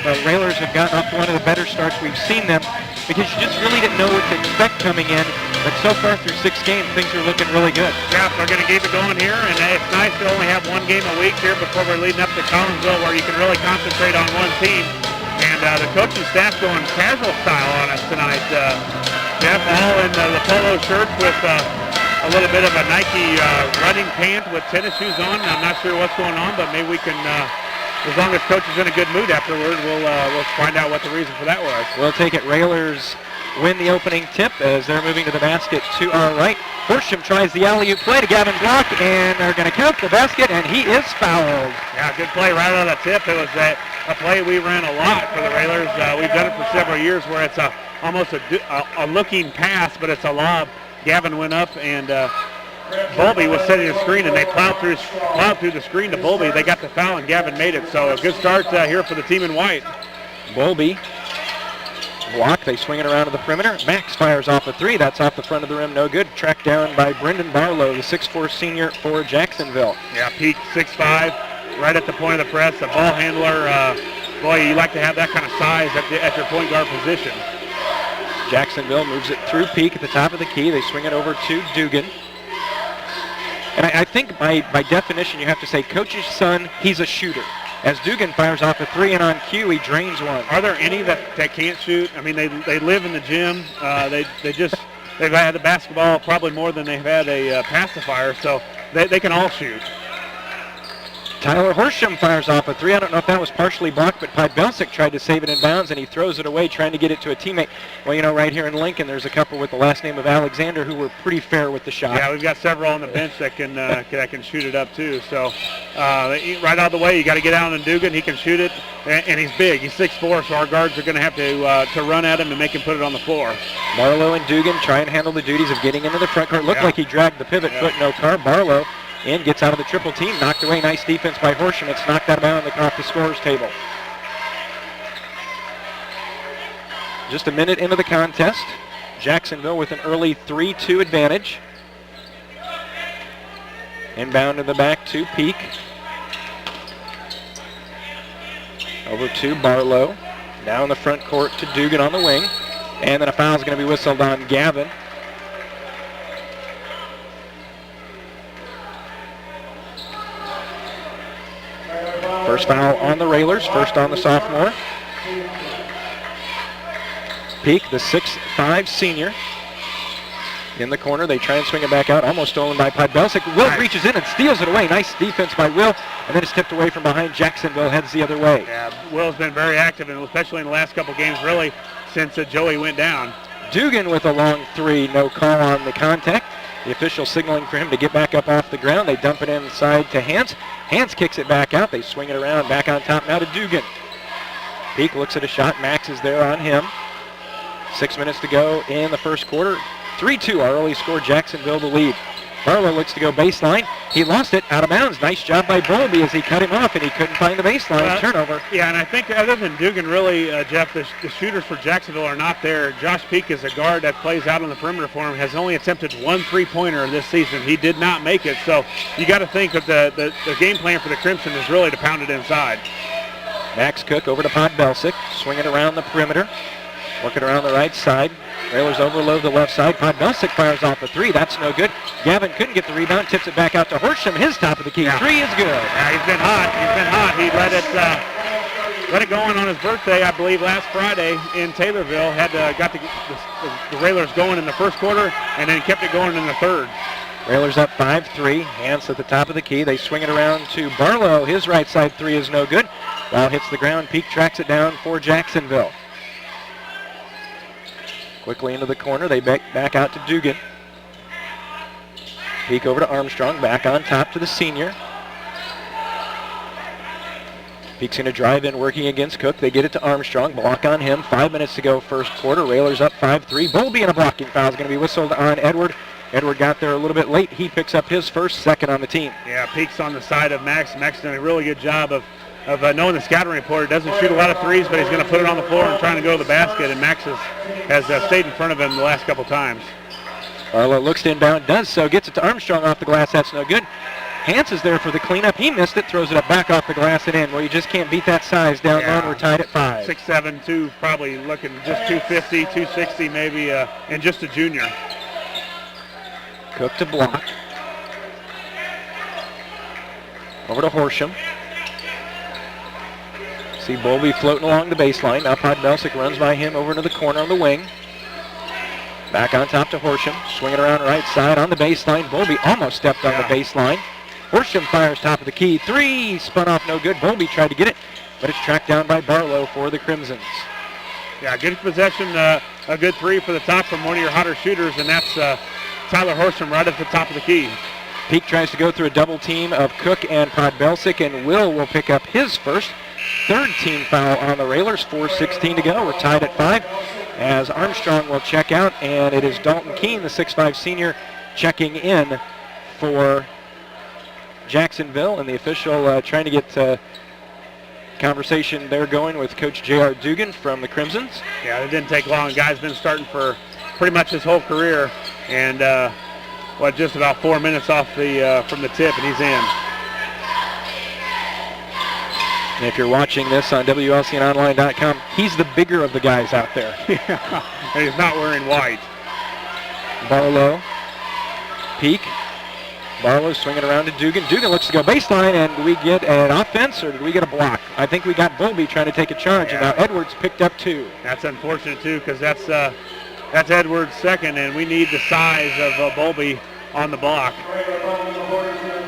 the Railers have gotten off to one of the better starts we've seen them because you just really didn't know what to expect coming in. But so far through 6 games, things are looking really good. Yeah, they're going to keep it going here, and it's nice to only have 1 game a week here before we're leading up to Collinsville where you can really concentrate on one team. And the coaching staff going casual style on us tonight. Jeff, all in the polo shirts with a little bit of a Nike running pant with tennis shoes on. I'm not sure what's going on, but maybe we can, as long as coach is in a good mood afterward, we'll find out what the reason for that was. We'll take it. Railers win the opening tip as they're moving to the basket to our right. Horsham tries the alley-oop play to Gavin Block, and they're going to count the basket, and he is fouled. Yeah, good play right out of the tip. It was a play we ran a lot for the Railers. We've done it for several years where it's almost a looking pass, but it's a lob. Gavin went up, and Bowlby was setting the screen, and they plowed through the screen to Bowlby. They got the foul, and Gavin made it. So a good start here for the team in white. Bowlby. Block, they swing it around to the perimeter. Max fires off a 3. That's off the front of the rim, no good. Tracked down by Brendan Barlow, the 6'4 senior for Jacksonville. Yeah, peak 6'5", right at the point of the press. A ball handler, boy, you like to have that kind of size at your point guard position. Jacksonville moves it through Peak at the top of the key. They swing it over to Dugan. And I think by definition you have to say coach's son, he's a shooter. As Dugan fires off a 3 and on cue, he drains one. Are there any that can't shoot? I mean, they live in the gym. They've had the basketball probably more than they've had a pacifier, so they can all shoot. Tyler Horsham fires off a 3. I don't know if that was partially blocked, but Pybelsic tried to save it in bounds, and he throws it away, trying to get it to a teammate. Well, you know, right here in Lincoln, there's a couple with the last name of Alexander who were pretty fair with the shot. Yeah, we've got several on the bench that can shoot it up too. So right out of the way, you got to get out on Dugan. He can shoot it, and he's big. He's 6'4", so our guards are going to have to run at him and make him put it on the floor. Barlow and Dugan try and handle the duties of getting into the front court. Looked like he dragged the pivot foot, no car. Barlow in, gets out of the triple team, knocked away. Nice defense by Horsham. It's knocked out of bounds off the scorer's table. Just a minute into the contest. Jacksonville with an early 3-2 advantage. Inbound in the back to Peak. Over to Barlow. Now in the front court to Dugan on the wing. And then a foul is going to be whistled on Gavin. First foul on the Railers, first on the sophomore. Peak, the 6'5 senior. In the corner, they try and swing it back out, almost stolen by Pybelsic. Will reaches in and steals it away. Nice defense by Will, and then it's tipped away from behind. Jacksonville heads the other way. Yeah, Will's been very active, and especially in the last couple games, really, since Joey went down. Dugan with a long 3, no call on the contact. The official signaling for him to get back up off the ground. They dump it inside to Hans. Hans kicks it back out. They swing it around, back on top now to Dugan. Peak looks at a shot. Max is there on him. 6 minutes to go in the first quarter. 3-2, our early score, Jacksonville the lead. Barlow looks to go baseline. He lost it out of bounds. Nice job by Bowlby as he cut him off, and he couldn't find the baseline. Turnover. Yeah, and I think other than Dugan, really, Jeff, the shooters for Jacksonville are not there. Josh Peak is a guard that plays out on the perimeter for him, has only attempted 1 3-pointer this season. He did not make it, so you got to think that the game plan for the Crimson is really to pound it inside. Max Cook over to Pybelsic, swinging around the perimeter, working around the right side. Railers overload the left side. Pybelsic fires off a 3. That's no good. Gavin couldn't get the rebound. Tips it back out to Horsham. His top of the key. Yeah. 3 is good. Yeah, he's been hot. He let it go on his birthday, I believe, last Friday in Taylorville. Got the Railers going in the first quarter, and then kept it going in the third. Railers up 5-3. Hans at the top of the key. They swing it around to Barlow. His right side 3 is no good. Ball hits the ground. Peak tracks it down for Jacksonville. Quickly into the corner, they back out to Dugan. Peek over to Armstrong, back on top to the senior. Peek's going to drive in, working against Cook. They get it to Armstrong, block on him. 5 minutes to go, first quarter. Railers up 5-3. Bowlby and a blocking foul is going to be whistled on Edward. Edward got there a little bit late. He picks up his first, second on the team. Yeah, Peek's on the side of Max. Max done a really good job of knowing the scouting report. Doesn't shoot a lot of threes, but he's going to put it on the floor and trying to go to the basket, and Max has stayed in front of him the last couple times. Barlow looks to inbound, does so, gets it to Armstrong off the glass. That's no good. Hans is there for the cleanup. He missed it, throws it up back off the glass and in. Well, you just can't beat that size down low. We're tied at 5. 6'7", probably looking just 250, 260 maybe, and just a junior. Cook to block. Over to Horsham. See Bowlby floating along the baseline. Now Podbelsic runs by him over to the corner on the wing. Back on top to Horsham. Swinging around right side on the baseline. Bowlby almost stepped on the baseline. Horsham fires top of the key. Three, spun off no good. Bowlby tried to get it, but it's tracked down by Barlow for the Crimsons. Yeah, good possession, a good three for the top from one of your hotter shooters, and that's Tyler Horsham right at the top of the key. Peak tries to go through a double team of Cook and Podbelsic, and will pick up his first. Third team foul on the Railers. 4:16 to go. We're tied at 5 as Armstrong will check out, and it is Dalton Keene, the 6'5 senior, checking in for Jacksonville, and the official trying to get conversation there going with Coach J.R. Dugan from the Crimsons. Yeah, it didn't take long. Guy's been starting for pretty much his whole career, and just about 4 minutes off the from the tip, and he's in. And if you're watching this on WLCNonline.com, he's the bigger of the guys out there. And he's not wearing white. Barlow, Peak. Barlow swinging around to Dugan. Dugan looks to go baseline, and do we get an offense or did we get a block? I think we got Bowlby trying to take a charge, and now Edwards picked up 2. That's unfortunate too, because that's Edwards' second, and we need the size of Bowlby on the block.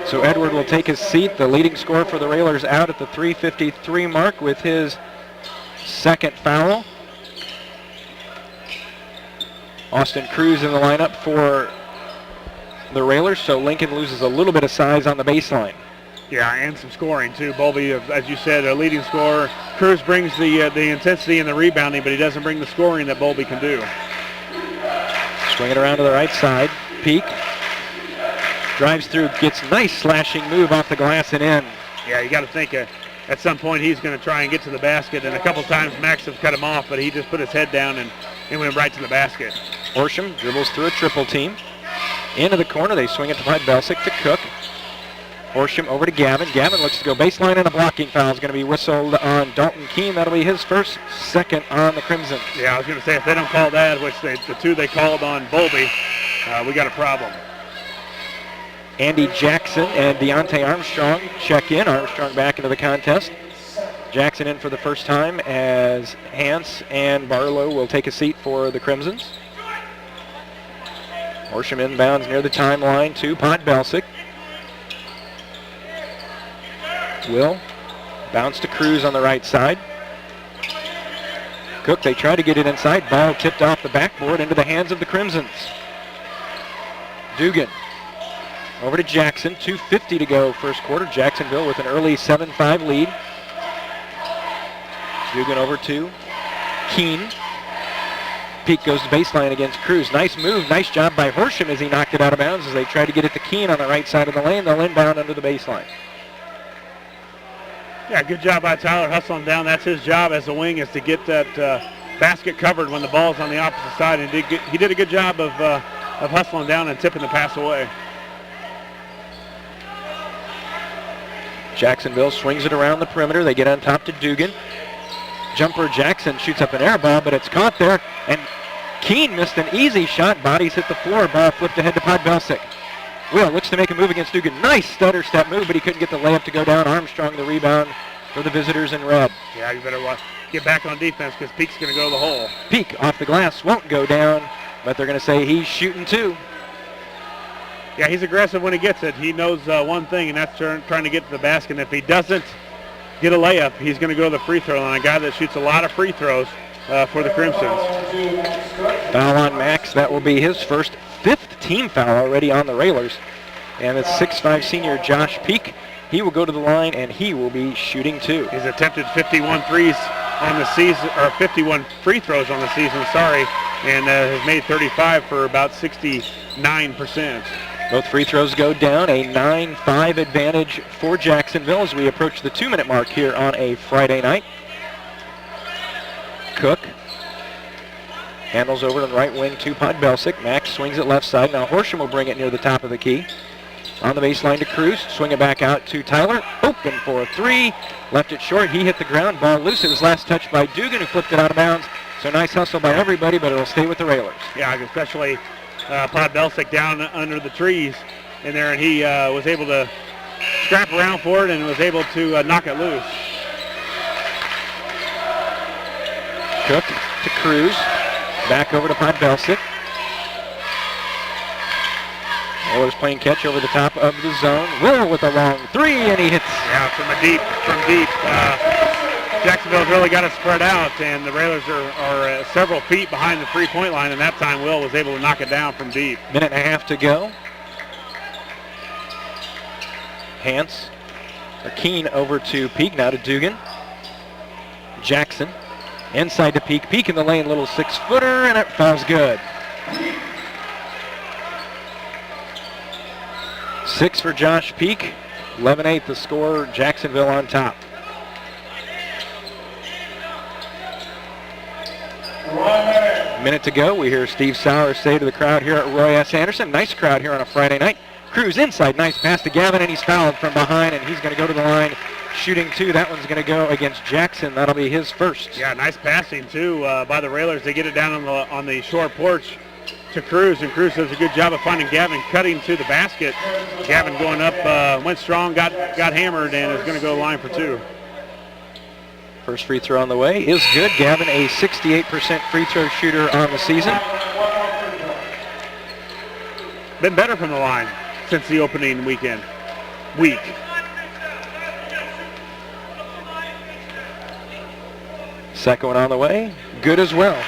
So Edward will take his seat, the leading scorer for the Railers, out at the 3:53 mark with his second foul. Austin Cruz in the lineup for the Railers, so Lincoln loses a little bit of size on the baseline. Yeah, and some scoring too. Bowlby, as you said, a leading scorer. Cruz brings the intensity and the rebounding, but he doesn't bring the scoring that Bowlby can do. Swing it around to the right side. Peak drives through, gets nice slashing move off the glass and in. Yeah, you got to think at some point he's going to try and get to the basket, and a couple times Max have cut him off, but he just put his head down and went right to the basket. Horsham dribbles through a triple team. Into the corner, they swing it to Podbelsic to Cook. Horsham over to Gavin. Gavin looks to go baseline, and a blocking foul is going to be whistled on Dalton Keene. That'll be his first, second on the Crimsons. Yeah, I was going to say, if they don't call that, which the two they called on Bowlby, we got a problem. Andy Jackson and Deontay Armstrong check in. Armstrong back into the contest. Jackson in for the first time as Hance and Barlow will take a seat for the Crimsons. Horsham inbounds near the timeline to Podbelsic. Will bounce to Cruz on the right side. Cook, they try to get it inside. Ball tipped off the backboard into the hands of the Crimsons. Dugan over to Jackson. 2:50 to go first quarter. Jacksonville with an early 7-5 lead. Dugan over to Keene. Peak goes to baseline against Cruz. Nice move. Nice job by Horsham as he knocked it out of bounds as they try to get it to Keene on the right side of the lane. They'll inbound under the baseline. Yeah, good job by Tyler hustling down. That's his job as a wing, is to get that basket covered when the ball's on the opposite side. And he did a good job of hustling down and tipping the pass away. Jacksonville swings it around the perimeter. They get on top to Dugan. Jumper Jackson shoots up an air ball, but it's caught there. And Keene missed an easy shot. Bodies hit the floor. Ball flipped ahead to Podbelsic. Will looks to make a move against Dugan. Nice stutter step move, but he couldn't get the layup to go down. Armstrong the rebound for the visitors in red. Yeah, you better get back on defense because Peak's going to go to the hole. Peak off the glass won't go down, but they're going to say he's shooting 2. Yeah, he's aggressive when he gets it. He knows one thing, and that's trying to get to the basket. And if he doesn't get a layup, he's going to go to the free throw line. A guy that shoots a lot of free throws for the Crimsons. Foul on Max. That will be his first, 5th team foul already on the Railers. And it's 6'5 senior Josh Peak. He will go to the line, and he will be shooting 2. He's attempted 51 threes on the season, or 51 free throws on the season, and has made 35 for about 69%. Both free throws go down. A 9-5 advantage for Jacksonville as we approach the 2-minute mark here on a Friday night. Cook handles over to the right wing to Podbelsic. Max swings it left side. Now Horsham will bring it near the top of the key. On the baseline to Cruz. Swing it back out to Tyler. Open for a three. Left it short. He hit the ground. Ball loose. It was last touched by Dugan, who flipped it out of bounds. So nice hustle by everybody, but it'll stay with the Railers. Yeah, especially Podbelsic down under the trees in there, and he was able to scrap around for it and was able to knock it loose. Cook to Cruz. Back over to Podbelsic. Railers playing catch over the top of the zone. Will with a long three, and he hits. Yeah, from deep. Jacksonville's really got it spread out, and the Railers are several feet behind the three-point line, and that time Will was able to knock it down from deep. Minute and a half to go. Keene over to Peak, now to Dugan. Jackson inside to Peak. Peak in the lane, little 6-footer, and it falls good. 6 for Josh Peak. 11-8 the score. Jacksonville on top. Minute to go. We hear Steve Sauer say to the crowd here at Roy S. Anderson. Nice crowd here on a Friday night. Cruz inside. Nice pass to Gavin, and he's fouled from behind, and he's going to go to the line shooting two. That one's going to go against Jackson. That'll be his first. Yeah, nice passing, too, by the Railers. They get it down on the short porch to Cruz, and Cruz does a good job of finding Gavin, cutting to the basket. Gavin going up, went strong, got hammered, and is going to go line for two. First free throw on the way is good. Gavin, a 68% free throw shooter on the season. Been better from the line since the opening week. Second one on the way, good as well.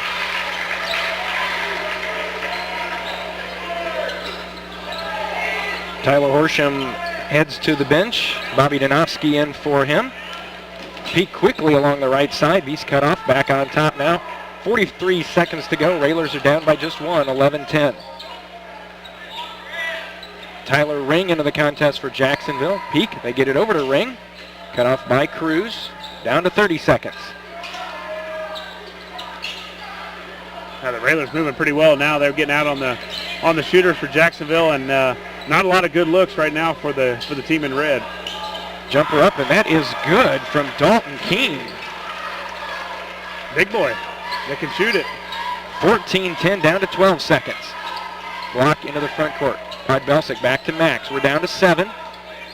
Tyler Horsham heads to the bench. Bobby Donofsky in for him. Peak quickly along the right side. Beast cut off, back on top now. 43 seconds to go. Railers are down by just one, 11-10. Tyler Ring into the contest for Jacksonville. Peak, they get it over to Ring. Cut off by Cruz. Down to 30 seconds. The Railers moving pretty well now. They're getting out on the shooters for Jacksonville, and not a lot of good looks right now for the team in red. Jumper up, and that is good from Dalton Keene. Big boy. They can shoot it. 14-10, down to 12 seconds. Block into the front court. Podbelsic back to Max. We're down to 7.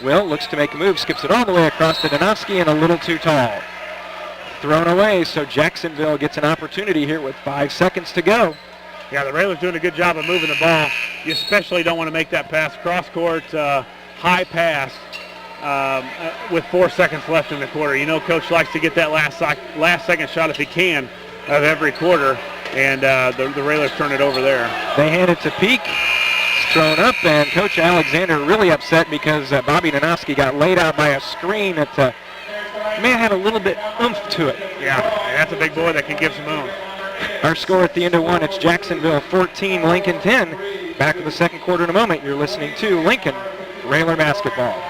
Will looks to make a move, skips it all the way across to Donofsky, and a little too tall. Thrown away, so Jacksonville gets an opportunity here with 5 seconds to go. Yeah, the Railers doing a good job of moving the ball. You especially don't want to make that pass cross-court, high pass with 4 seconds left in the quarter. You know Coach likes to get that last second shot if he can of every quarter, and the Railers turn it over there. They hand it to Peak. It's thrown up, and Coach Alexander really upset because Bobby Donofsky got laid out by a screen that may have had a little bit oomph to it. Yeah, that's a big boy that can give some oomph. Our score at the end of one, it's Jacksonville 14, Lincoln 10. Back to the second quarter in a moment. You're listening to Lincoln Railer Basketball.